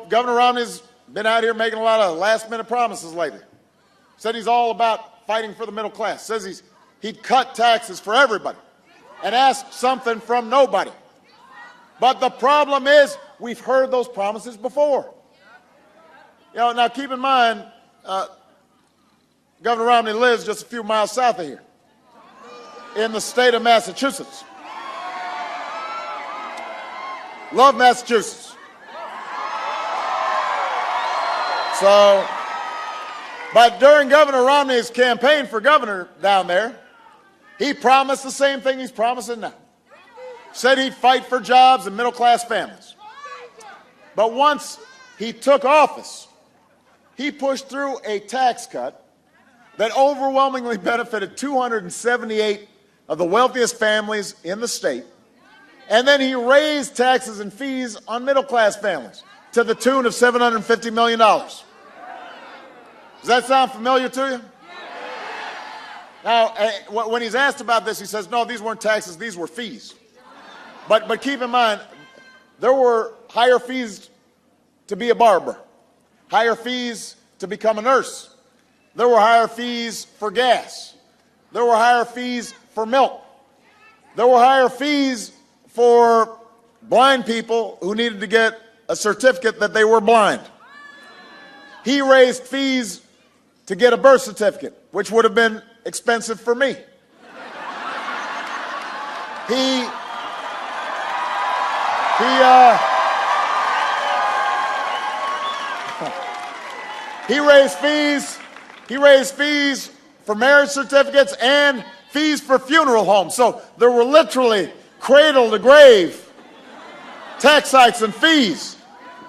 Governor Romney's been out here making a lot of last-minute promises lately. Said he's all about fighting for the middle class. Says he'd cut taxes for everybody and ask something from nobody. But the problem is we've heard those promises before. Now keep in mind, Governor Romney lives just a few miles south of here in the state of Massachusetts. Love Massachusetts. So, but during Governor Romney's campaign for governor down there, he promised the same thing he's promising now. Said he'd fight for jobs and middle-class families. But once he took office, he pushed through a tax cut that overwhelmingly benefited 278 of the wealthiest families in the state. And then he raised taxes and fees on middle-class families to the tune of $750 million. Does that sound familiar to you? Now, when he's asked about this, he says, no, these weren't taxes, these were fees. But keep in mind, there were higher fees to be a barber, higher fees to become a nurse. There were higher fees for gas. There were higher fees for milk. There were higher fees for blind people who needed to get a certificate that they were blind. He raised fees to get a birth certificate, which would have been expensive for me. He raised fees for marriage certificates and fees for funeral homes. So there were literally cradle to grave tax hikes and fees